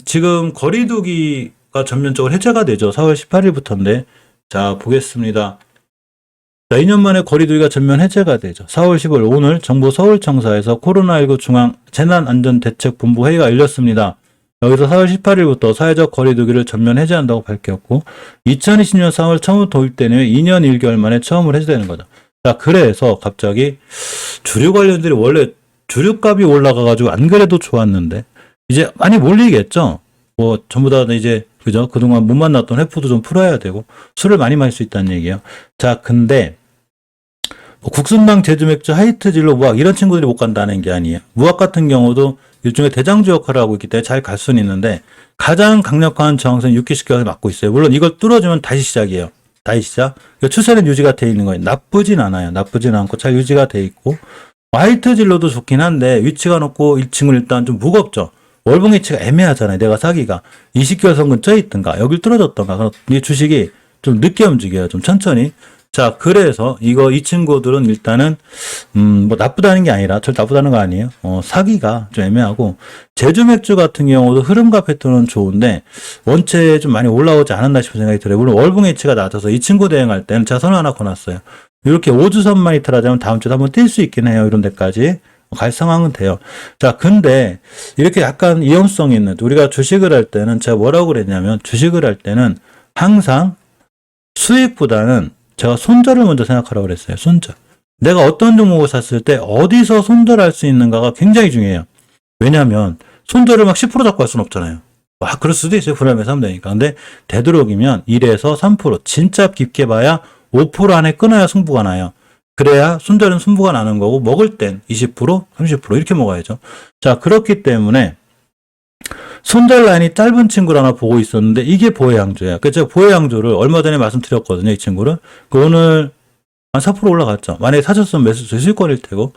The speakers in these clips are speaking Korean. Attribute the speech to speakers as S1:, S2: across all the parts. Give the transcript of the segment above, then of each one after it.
S1: 지금 거리두기가 전면적으로 해제가 되죠. 4월 18일부터인데. 자, 보겠습니다. 자, 2년 만에 거리두기가 전면 해제가 되죠. 4월 15일 오늘 정부 서울청사에서 코로나19 중앙 재난안전대책본부 회의가 열렸습니다. 여기서 4월 18일부터 사회적 거리두기를 전면 해제한다고 밝혔고 2020년 3월 처음 도입된 이후 2년 1개월 만에 처음으로 해제되는 거죠. 자, 그래서 갑자기 주류 관련들이 원래 주류값이 올라가가지고 안 그래도 좋았는데 이제 많이 몰리겠죠. 뭐 전부 다 이제 그죠? 그동안 못 만났던 회포도 좀 풀어야 되고 술을 많이 마실 수 있다는 얘기예요. 자, 근데 뭐 국순당 제주맥주 하이트진로 무학 이런 친구들이 못 간다는 게 아니에요. 무학 같은 경우도 일종의 대장주 역할을 하고 있기 때문에 잘 갈 수는 있는데 가장 강력한 저항선 6기10개월 맡고 있어요. 물론 이걸 뚫어주면 다시 시작이에요. 다시 시작. 추세는 유지가 돼 있는 거예요. 나쁘진 않아요. 나쁘진 않고 잘 유지가 돼 있고 하이트 진로도 좋긴 한데 위치가 높고 1층은 일단 좀 무겁죠. 월봉 위치가 애매하잖아요. 내가 사기가 20개월 선 근처에 있든가 여길 뚫어졌던가 그럼 이 주식이 좀 늦게 움직여요. 좀 천천히. 자, 그래서 이 친구들은 일단은 뭐 나쁘다는 게 아니라 절대 나쁘다는 거 아니에요. 사기가 좀 애매하고 제주 맥주 같은 경우도 흐름과 패턴은 좋은데 원체 좀 많이 올라오지 않았나 싶은 생각이 들어요. 물론 월봉 위치가 낮아서 이 친구 대응할 때는 제가 선을 하나 거놨어요. 이렇게 5주선만 이탈하자면 다음 주에 한번 뛸 수 있긴 해요. 이런 데까지 갈 상황은 돼요. 자, 근데 이렇게 약간 위험성이 있는 우리가 주식을 할 때는 제가 뭐라고 그랬냐면 주식을 할 때는 항상 수익보다는 제가 손절을 먼저 생각하라고 그랬어요. 손절. 내가 어떤 종목을 샀을 때 어디서 손절할 수 있는가가 굉장히 중요해요. 왜냐하면 손절을 막 10% 잡고 할 수는 없잖아요. 막 그럴 수도 있어요. 불안해서 하면 되니까. 근데 되도록이면 1에서 3% 진짜 깊게 봐야 5% 안에 끊어야 승부가 나요. 그래야 손절은 승부가 나는 거고 먹을 땐 20%, 30% 이렇게 먹어야죠. 자, 그렇기 때문에 손절 라인이 짧은 친구를 하나 보고 있었는데 이게 보혜양조예요. 그래서 제가 보혜양조를 얼마 전에 말씀드렸거든요. 이 친구를. 오늘 한 4% 올라갔죠. 만약에 사셨으면 매수 수익권일 테고.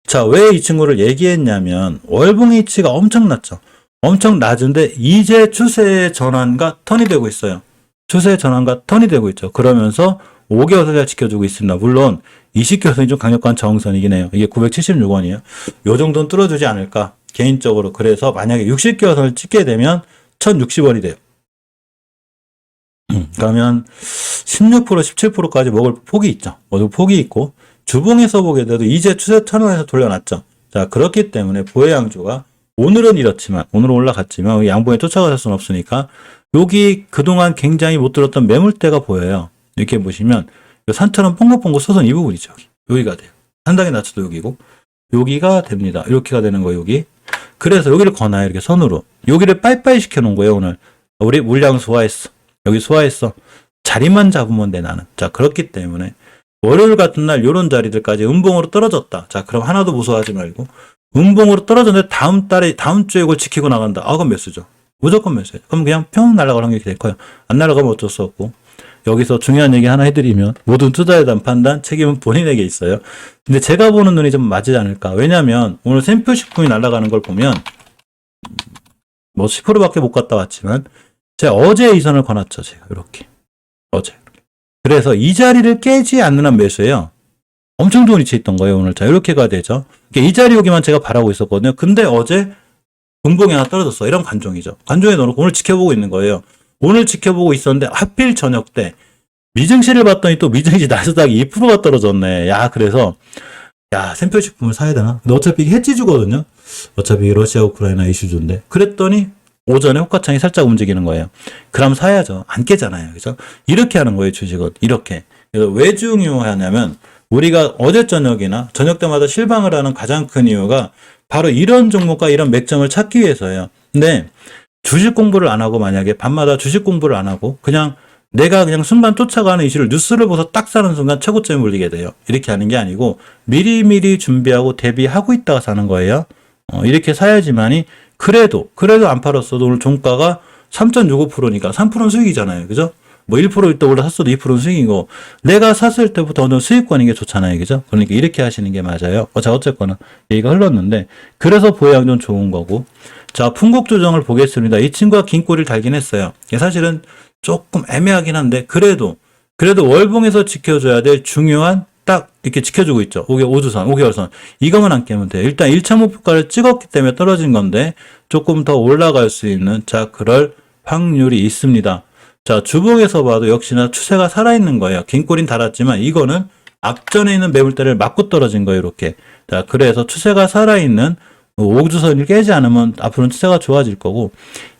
S1: 자, 왜 이 친구를 얘기했냐면 월봉 위치가 엄청 낮죠. 엄청 낮은데 이제 추세의 전환과 턴이 되고 있어요. 추세의 전환과 턴이 되고 있죠. 그러면서 5개월 선을 지켜주고 있습니다. 물론 20개월선이 좀 강력한 저항선이긴 해요. 이게 976원이에요. 요 정도는 뚫어주지 않을까 개인적으로. 그래서 만약에 60개월선을 찍게 되면 1060원이 돼요. 그러면 16% 17%까지 먹을 폭이 있죠. 먹을 폭이 있고 주봉에서 보게 돼도 이제 추세 턴원에서 돌려놨죠. 자, 그렇기 때문에 보혜양조가 오늘은 이렇지만 오늘은 올라갔지만 양봉에 쫓아갈 수는 없으니까 여기 그동안 굉장히 못 들었던 매물대가 보여요. 이렇게 보시면 산처럼 뻥긋뻥긋 솟은 이 부분이죠. 여기가 돼요. 상당히 낮춰도 여기고 여기가 됩니다. 이렇게가 되는 거예요. 여기. 그래서 여기를 거나요. 이렇게 선으로. 여기를 빠이빠이 시켜놓은 거예요. 오늘. 우리 물량 소화했어. 여기 소화했어. 자리만 잡으면 돼 나는. 자, 그렇기 때문에 월요일 같은 날 이런 자리들까지 음봉으로 떨어졌다. 자, 그럼 하나도 무서워하지 말고 음봉으로 떨어졌는데 다음 주에 이걸 지키고 나간다. 아, 그럼 매수죠. 무조건 매수해요. 그럼 그냥 평 날아갈 확률이 될 거예요. 안 날아가면 어쩔 수 없고. 여기서 중요한 얘기 하나 해드리면 모든 투자에 대한 판단, 책임은 본인에게 있어요. 근데 제가 보는 눈이 좀 맞지 않을까. 왜냐하면 오늘 샘표식품이 날아가는 걸 보면 뭐 10%밖에 못 갔다 왔지만 제가 어제 이 선을 거놨죠. 제가 이렇게. 어제. 그래서 이 자리를 깨지 않는 한 매수해요. 엄청 좋은 위치에 있던 거예요. 오늘. 자, 이렇게가 되죠. 이 자리 오기만 제가 바라고 있었거든요. 근데 어제 분봉이 하나 떨어졌어. 이런 관종이죠. 관종에 넣어놓고 오늘 지켜보고 있는 거예요. 오늘 지켜보고 있었는데 하필 저녁 때 미증시를 봤더니 또 미증시 나스닥이 2%가 떨어졌네. 야, 그래서 샘표식품을 사야 되나? 근데 어차피 이게 해지주거든요. 어차피 러시아 우크라이나 이슈주인데. 그랬더니 오전에 호가창이 살짝 움직이는 거예요. 그럼 사야죠. 안 깨잖아요. 그죠? 이렇게 하는 거예요. 주식은. 이렇게. 그래서 왜 중요하냐면 우리가 어제 저녁이나 저녁 때마다 실방을 하는 가장 큰 이유가 바로 이런 종목과 이런 맥점을 찾기 위해서예요. 근데 주식 공부를 안 하고 만약에 밤마다 주식 공부를 안 하고 그냥 내가 그냥 순간 쫓아가는 이슈를 뉴스를 보서 딱 사는 순간 최고점에 물리게 돼요. 이렇게 하는 게 아니고 미리미리 준비하고 대비하고 있다가 사는 거예요. 이렇게 사야지만이 그래도 안 팔았어도 오늘 종가가 3.65%니까 3%는 수익이잖아요. 그죠? 뭐 1% 있다 올라 샀어도 2%는 수익이고 내가 샀을 때부터 어느 수익권인 게 좋잖아요. 그죠? 그러니까 이렇게 하시는 게 맞아요. 자, 어쨌거나 얘기가 흘렀는데 그래서 보양전 좋은 거고. 자, 풍국 조정을 보겠습니다. 이 친구가 긴 꼬리를 달긴 했어요. 사실은 조금 애매하긴 한데 그래도 월봉에서 지켜줘야 될 중요한 딱 이렇게 지켜주고 있죠. 5개월선. 이것만 안 깨면 돼요. 일단 1차 목표가를 찍었기 때문에 떨어진 건데 조금 더 올라갈 수 있는 그럴 확률이 있습니다. 자, 주봉에서 봐도 역시나 추세가 살아있는 거예요. 긴 꼬리는 달았지만 이거는 앞전에 있는 매물대를 맞고 떨어진 거예요. 이렇게. 자, 그래서 추세가 살아있는 5주선을 깨지 않으면 앞으로는 추세가 좋아질 거고,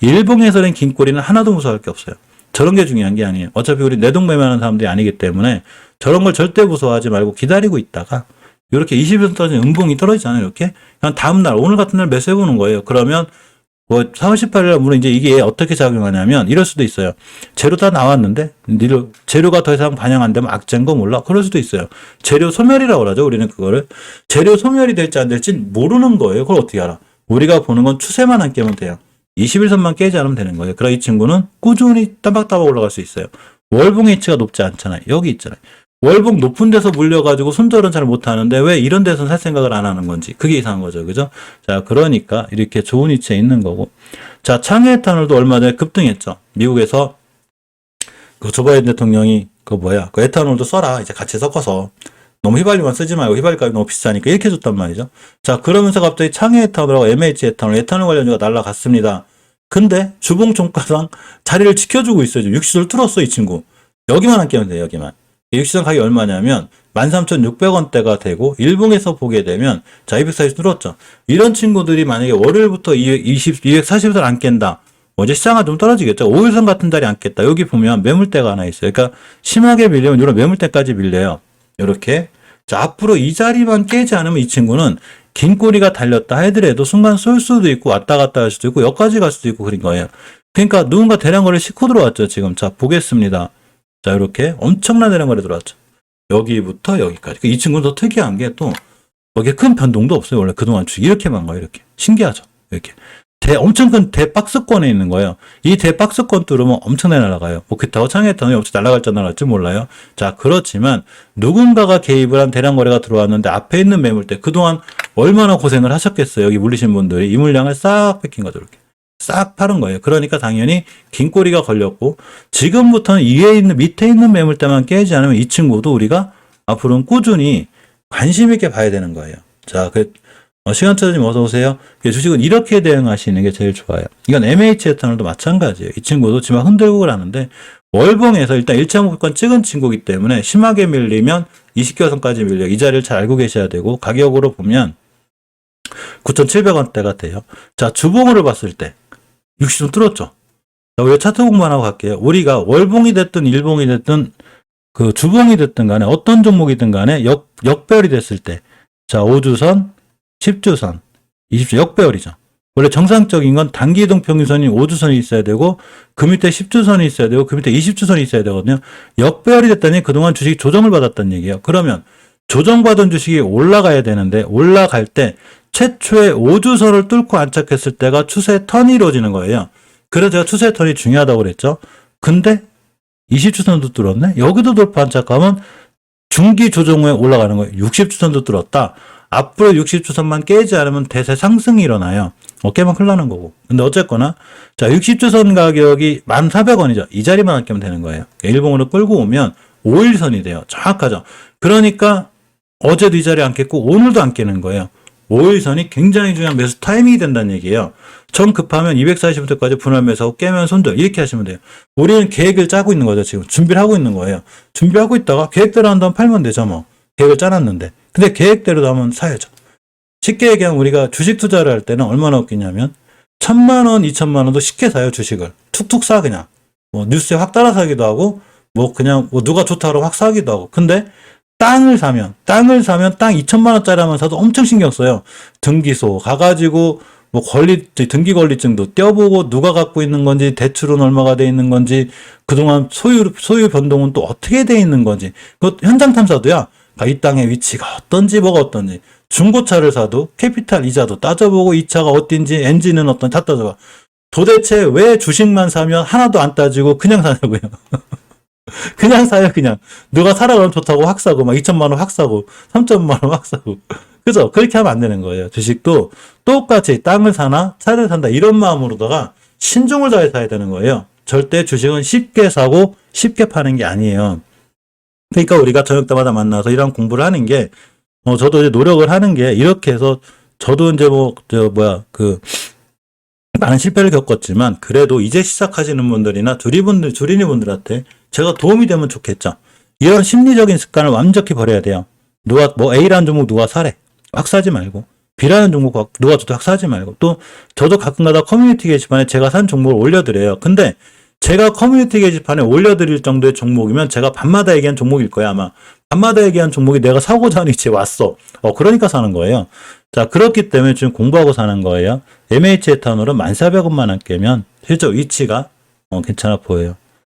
S1: 일봉에서는 긴 꼬리는 하나도 무서워할 게 없어요. 저런 게 중요한 게 아니에요. 어차피 우리 내동매매하는 사람들이 아니기 때문에 저런 걸 절대 무서워하지 말고 기다리고 있다가 이렇게 20일 떨어진 음봉이 떨어지잖아요. 이렇게 그냥 다음날 오늘 같은 날 매수해보는 거예요. 그러면 4월 18일 물론 이제 이게 어떻게 작용하냐면 이럴 수도 있어요. 재료 다 나왔는데 재료가 더 이상 반영 안 되면 악재인 거 몰라? 그럴 수도 있어요. 재료 소멸이라고 그러죠. 우리는 그거를 재료 소멸이 될지 안 될지 모르는 거예요. 그걸 어떻게 알아? 우리가 보는 건 추세만 안 깨면 돼요. 21선만 깨지 않으면 되는 거예요. 그러나 이 친구는 꾸준히 따박따박 올라갈 수 있어요. 월봉 H가 높지 않잖아요. 여기 있잖아요. 월봉 높은 데서 물려가지고 손절은 잘 못하는데 왜 이런 데서는 살 생각을 안 하는 건지 그게 이상한 거죠. 그죠? 자, 그러니까 이렇게 좋은 위치에 있는 거고. 자, 창의 에탄올도 얼마 전에 급등했죠. 미국에서 그 조 바이든 대통령이 그 에탄올도 써라. 이제 같이 섞어서. 너무 휘발유만 쓰지 말고 휘발유값이 너무 비싸니까 이렇게 해줬단 말이죠. 자, 그러면서 갑자기 창의 에탄올하고 MH 에탄올 관련주가 날아갔습니다. 근데 주봉 종가상 자리를 지켜주고 있어요. 60을 뚫었어, 이 친구. 여기만 안 깨면 돼요, 여기만. 60선 가격이 얼마냐면 13,600원대가 되고 일봉에서 보게 되면 자, 240 뚫었죠. 이런 친구들이 만약에 월요일부터 240선 안 깬다. 어제 시장은 좀 떨어지겠죠. 5일선 같은 자리 안 깼다. 여기 보면 매물대가 하나 있어요. 그러니까 심하게 밀리면 이런 매물대까지 밀려요. 이렇게. 자, 앞으로 이 자리만 깨지 않으면 이 친구는 긴 꼬리가 달렸다 하더라도 순간 쏠 수도 있고 왔다 갔다 할 수도 있고 여기까지 갈 수도 있고 그런 거예요. 그러니까 누군가 대량 거래 싣고 들어왔죠. 지금. 자, 보겠습니다. 자, 이렇게 엄청난 대량 거래 들어왔죠. 여기부터 여기까지. 이 친구는 더 특이한 게 또 여기에 큰 변동도 없어요. 원래 그동안 주식 이렇게만 가요. 이렇게. 신기하죠. 이렇게. 엄청 큰 대박스권에 있는 거예요. 이 대박스권 뚫으면 엄청나게 날아가요. 뭐 그렇다고 창에탄이 엄청 날아갈지 안 날아갈지 몰라요. 자, 그렇지만 누군가가 개입을 한 대량 거래가 들어왔는데 앞에 있는 매물대 그동안 얼마나 고생을 하셨겠어요. 여기 물리신 분들이 이 물량을 싹 뺏긴 거죠. 이렇게. 싹 파는 거예요. 그러니까 당연히 긴 꼬리가 걸렸고 지금부터는 밑에 있는 매물대만 깨지 않으면 이 친구도 우리가 앞으로는 꾸준히 관심 있게 봐야 되는 거예요. 자, 시간차님 어서 오세요. 주식은 이렇게 대응하시는 게 제일 좋아요. 이건 MH 에탄올도 마찬가지예요. 이 친구도 지금 흔들고 하는데 월봉에서 일단 1차 목표권 찍은 친구이기 때문에 심하게 밀리면 20개선까지 밀려. 이 자리를 잘 알고 계셔야 되고 가격으로 보면 9,700원대가 돼요. 자, 주봉으로 봤을 때 60선 뚫었죠. 자, 우리가 차트 공부하고 갈게요. 우리가 월봉이 됐든 일봉이 됐든 그 주봉이 됐든 간에 어떤 종목이든 간에 역배열이 됐을 때 자, 5주선 10주선, 20주 역배열이죠. 원래 정상적인 건 단기 이동 평균선이 5주선이 있어야 되고 그 밑에 10주선이 있어야 되고 그 밑에 20주선이 있어야 되거든요. 역배열이 됐다니 그동안 주식이 조정을 받았다는 얘기예요. 그러면 조정받은 주식이 올라가야 되는데 올라갈 때 최초의 5주선을 뚫고 안착했을 때가 추세 턴이 이루어지는 거예요. 그래서 제가 추세 턴이 중요하다고 그랬죠. 근데 20주선도 뚫었네? 여기도 돌파 안착하면 중기 조정 후에 올라가는 거예요. 60주선도 뚫었다. 앞으로 60주선만 깨지 않으면 대세 상승이 일어나요. 어깨만 큰일 나는 거고. 근데 어쨌거나 자, 60주선 가격이 1,400원이죠. 이 자리만 안 깨면 되는 거예요. 일봉으로 끌고 오면 5일선이 돼요. 정확하죠. 그러니까 어제도 이 자리 안 깼고 오늘도 안 깨는 거예요. 5일선이 굉장히 중요한 매수 타이밍이 된다는 얘기예요. 정 급하면 240원대까지 분할 매수하고 깨면 손절 이렇게 하시면 돼요. 우리는 계획을 짜고 있는 거죠. 지금 준비를 하고 있는 거예요. 준비하고 있다가 계획대로 한다면 팔면 되죠. 뭐 계획을 짜놨는데 근데 계획대로 하면 사야죠. 쉽게 얘기하면 우리가 주식 투자를 할 때는 얼마나 웃기냐면 1,000만 원, 2,000만 원도 쉽게 사요. 주식을 툭툭 사 그냥 뭐 뉴스에 확 따라 사기도 하고 뭐 그냥 뭐 누가 좋다고 확 사기도 하고. 근데 땅을 사면 땅 2,000만 원짜리 하면 사도 엄청 신경 써요. 등기소 가가지고 뭐 등기 권리증도 떼어보고 누가 갖고 있는 건지 대출은 얼마가 돼 있는 건지 그동안 소유 변동은 또 어떻게 돼 있는 건지 그 현장 탐사도야. 이 땅의 위치가 어떤지 뭐가 어떤지 중고차를 사도 캐피탈 이자도 따져보고 이 차가 어딘지 엔진은 어떤지 다 따져봐. 도대체 왜 주식만 사면 하나도 안 따지고 그냥 사냐고요. 그냥 사요. 그냥 누가 사라 그러면 좋다고 확 사고 막 2,000만 원 확 사고 3,000만 원 확 사고 그죠? 그렇게 하면 안 되는 거예요. 주식도 똑같이 땅을 사나 차를 산다 이런 마음으로다가 신중을 다해 사야 되는 거예요. 절대 주식은 쉽게 사고 쉽게 파는 게 아니에요. 그러니까 우리가 저녁 때마다 만나서 이런 공부를 하는 게, 저도 이제 노력을 하는 게, 이렇게 해서, 저도 이제 많은 실패를 겪었지만, 그래도 이제 시작하시는 분들이나 주린이 분들한테 제가 도움이 되면 좋겠죠. 이런 심리적인 습관을 완벽히 버려야 돼요. A라는 종목 누가 사래. 확 사지 말고. B라는 종목 누가 줘도 확 사지 말고. 또, 저도 가끔가다 커뮤니티 게시판에 제가 산 종목을 올려드려요. 근데, 제가 커뮤니티 게시판에 올려드릴 정도의 종목이면 제가 밤마다 얘기한 종목일 거야, 아마. 밤마다 얘기한 종목이 내가 사고자 하는 위치에 왔어. 그러니까 사는 거예요. 자, 그렇기 때문에 지금 공부하고 사는 거예요. MH 에탄올은 1,400원만 안 깨면 실제 위치가 괜찮아 보여요.